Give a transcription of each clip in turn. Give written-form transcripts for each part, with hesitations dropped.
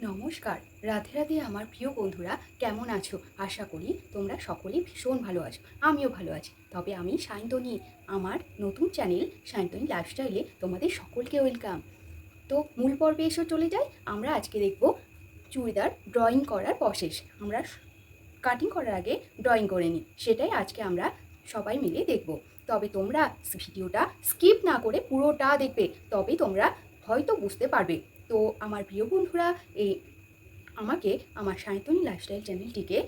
নমস্কার। রাধে রাধে আমার প্রিয় বন্ধুরা, কেমন আছো? আশা করি তোমরা সকলেই ভীষণ ভালো আছো। আমিও ভালো আছি। তবে আমি সায়ন্তনী, আমার নতুন চ্যানেল সায়ন্তনী লাইফস্টাইলে তোমাদের সকলকে ওয়েলকাম। তো মূল পর্বে এসে চলে যাই। আমরা আজকে দেখব চুড়িদার ড্রয়িং করার প্রসেস। আমরা কাটিং করার আগে ড্রয়িং করে নিই, সেটাই আজকে আমরা সবাই মিলে দেখব। তবে তোমরা ভিডিওটা স্কিপ না করে পুরোটা দেখবে, তবেই তোমরা হয়তো বুঝতে পারবে। তো আমার প্রিয় বন্ধুরা, এই আমাকে আমার সায়ন্তনী লাইফস্টাইল চ্যানেলটিকে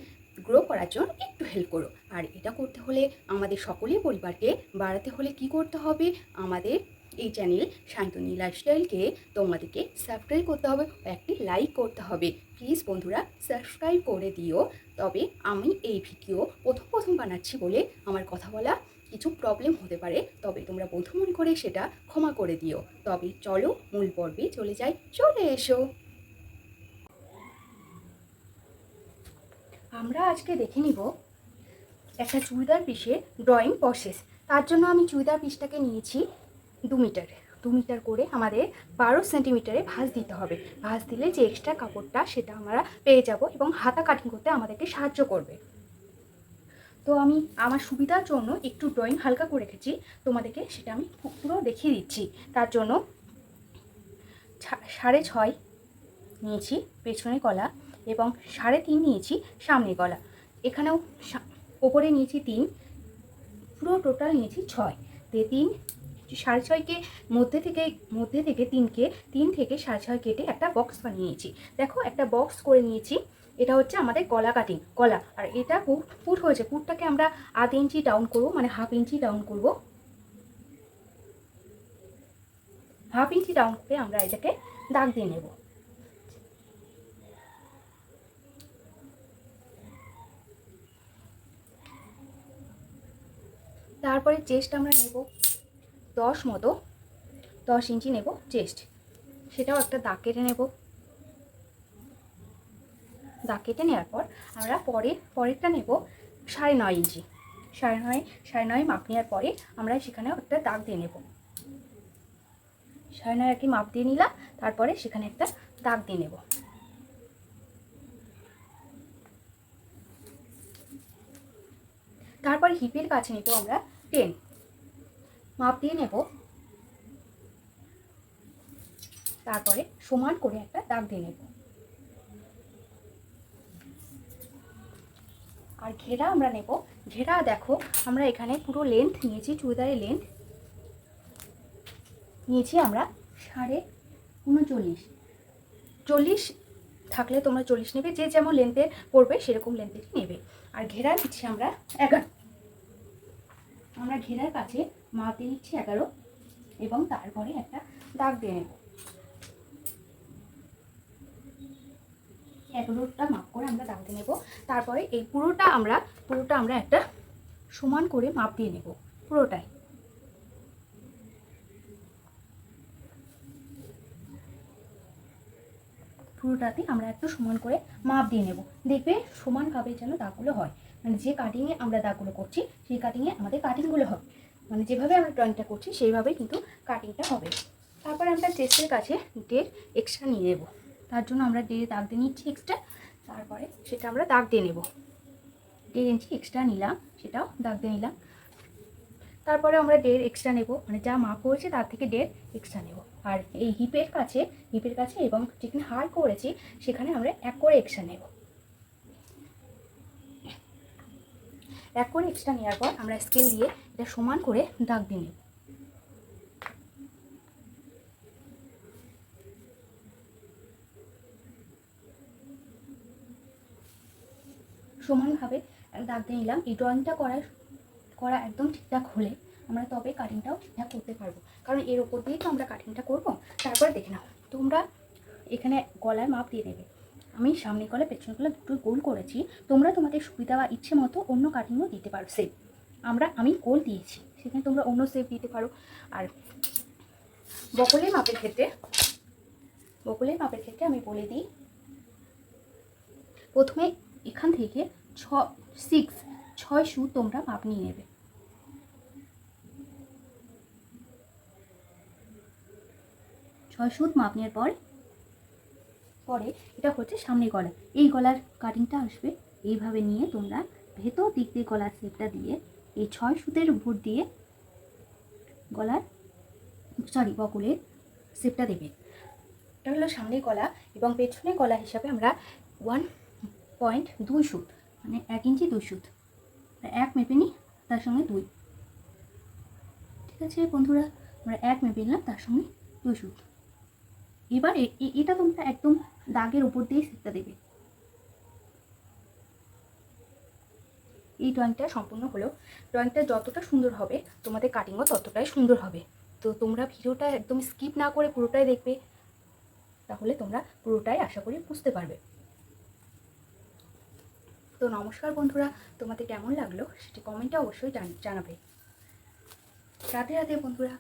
গ্রো করার জন্য একটু হেল্প করো। আর এটা করতে হলে, আমাদের সকলের পরিবারকে বাড়াতে হলে কি করতে হবে? আমাদের এই চ্যানেল সায়ন্তনী লাইফস্টাইলকে তোমাদেরকে সাবস্ক্রাইব করতে হবে, একটি লাইক করতে হবে। প্লিজ বন্ধুরা, সাবস্ক্রাইব করে দিও। তবে আমি এই ভিডিও প্রথম প্রথম বানাচ্ছি বলে আমার কথা বলা কিছু প্রবলেম হতে পারে, তবে তোমরা বন্ধু মনে করে সেটা ক্ষমা করে দিও। তবে চলো মূল পর্বে চলে যাই, চলে এসো। আমরা আজকে দেখে নিব একটা চুড়িদার পিসের ড্রয়িং প্রসেস। তার জন্য আমি চুড়িদার পিসটাকে নিয়েছি 2 মিটার। 2 মিটার করে আমাদের 12 সেন্টিমিটারে ভাঁজ দিতে হবে। ভাঁজ দিলে যে এক্সট্রা কাপড়টা সেটা আমরা পেয়ে যাব এবং হাতা কাটিং করতে আমাদেরকে সাহায্য করবে। তো আমি আমার সুবিধার জন্য একটু ড্রয়িং হালকা করে রেখেছি, তোমাদেরকে সেটা আমি পুরো দেখিয়ে দিচ্ছি। তার জন্য 6.5 নিয়েছি পেছনে গলা এবং 3.5 নিয়েছি সামনে গলা। এখানেও ওপরে নিয়েছি 3, পুরো টোটাল নিয়েছি 6। 3 6.5কে মধ্যে থেকে 3 থেকে 6.5 কেটে একটা বক্স বানিয়ে নিয়েছি। দেখো, একটা বক্স করে নিয়েছি। এটা হচ্ছে আমাদের গলা কাটিং, গলা। আর এটা পুট হয়েছে, পুটটাকে আমরা 1/2 ইঞ্চি ডাউন করবো, মানে 1/2 ইঞ্চি ডাউন করবো। 1/2 ইঞ্চি ডাউন করে আমরা এটাকে দাগ দিয়ে নেব। তারপরে চেস্ট আমরা নেব 10 ইঞ্চি নেব চেস্ট, সেটাও একটা দাগ কেটে নেব। দাগ কেটে নেওয়ার পর আমরা পরেরটা নেব 9.5 ইঞ্চি। 9.5 মাপ নেওয়ার পরে আমরা সেখানেও একটা দাগ দিয়ে নেব। 9.5 আর কি মাপ দিয়ে নিলাম, তারপরে সেখানে একটা দাগ দিয়ে নেব। তারপর হিপের কাছে নেব আমরা 10 মাপ দিয়ে নেব। তারপরে সমান করে একটা দাগ দিয়ে নেব। আর ঘেরা আমরা নেব। ঘেরা দেখো, আমরা এখানে পুরো লেন্থ নিয়েছি, চুড়িদারের লেন্থ নিয়েছি আমরা 39.5। 40 থাকলে তোমরা 40 নেবে, যে যেমন লেন্থের পড়বে সেরকম লেন্থেরই নেবে। আর ঘেরা নিচ্ছি আমরা 11। আমরা ঘেরার কাছে মাপ দিয়ে নিচ্ছি 11 এবং তারপরে একটা দাগ দিয়ে নেব। 11টা মাপ করে আমরা দাগ দিয়ে নেব। তারপরে এই পুরোটা আমরা একটা সমান করে মাপ দিয়ে নেব পুরোটাই। পুরোটাতে আমরা একটু সমান করে মাপ দিয়ে নেব। দেখবে সমানভাবে যেন দাগগুলো হয়, মানে যে কাটিংয়ে আমরা দাগগুলো করছি সেই কাটিংয়ে আমাদের কাটিংগুলো হবে, মানে যেভাবে আমরা ড্রয়িংটা করছি সেইভাবেই কিন্তু কাটিংটা হবে। তারপরে আমরা চেস্টের কাছে 1.5 এক্সট্রা নিয়ে নেব। তার জন্য আমরা 1.5 দাগ দিয়ে নিচ্ছি এক্সট্রা। তারপরে সেটা আমরা দাগ দিয়ে নেব। 1.5 ইঞ্চি এক্সট্রা নিলাম, সেটাও দাগ দিয়ে নিলাম। তারপরে আমরা 1.5 এক্সট্রা নেব, মানে যা মাপ হয়েছে তার থেকে 1.5 এক্সট্রা নেব। আর এই হিপের কাছে এবং যেখানে হার করেছি সেখানে আমরা 1 করে এক্সট্রা নেব। 1 করে এক্সট্রা নেওয়ার পর আমরা স্কেল দিয়ে এটা সমান করে দাগ দিয়ে নেব। সমানভাবে দাগ দিয়ে নিলাম। এই ড্রয়িংটা করা একদম ঠিকঠাক হলে আমরা তবে কাটিংটাও ঠিকঠাক করতে পারবো, কারণ এর ওপর দিয়েই তো আমরা কাটিংটা করবো। তারপরে দেখে নাও, তোমরা এখানে গলার মাপ দিয়ে দেবে। আমি সামনে গলা পেছনে গলা দুটো গোল করেছি, তোমরা তোমাদের সুবিধা বা ইচ্ছে মতো অন্য কাটিংও দিতে পারো। সেপ আমি গোল দিয়েছি, সেখানে তোমরা অন্য শেপ দিতে পারো। আর বকলের মাপের ক্ষেত্রে আমি বলে দিই, প্রথমে এখান থেকে 6 সুত তোমরা মাপ নিয়ে নেবে। 6 সুত মাপ নেওয়ার পরে এটা হচ্ছে সামনে গলা। এই গলার কাটিংটা আসবে এইভাবে নিয়ে তোমরা ভেতর দিক দিয়ে গলার শেপটা দিয়ে এই 6 সুতের উপর দিয়ে গলার বগলের শেপটা দেবে। এটা হলো সামনে গলা এবং পেছনে গলা হিসাবে আমরা 1.2 সুত মানে 1 ইঞ্চি 2 সুত, 1 মেপে নিই তার সঙ্গে 2। ঠিক আছে বন্ধুরা, আমরা 1 মেপে নিলাম তার সঙ্গে 2 সুত। এবার এটা তোমরা একদম দাগের উপর দিয়ে শেপটা দেবে। এই ড্রয়িংটা সম্পূর্ণ হলো। ড্রয়িংটা যতটা সুন্দর হবে তোমাদের কাটিংও ততটাই সুন্দর হবে। তো তোমরা ভিডিওটা একদম স্কিপ না করে পুরোটাই দেখবে, তাহলে তোমরা পুরোটাই আশা করি বুঝতে পারবে। তো নমস্কার বন্ধুরা, তোমাদের কেমন লাগলো সেটি কমেন্টে অবশ্যই জানাবে। রাধে রাধে বন্ধুরা।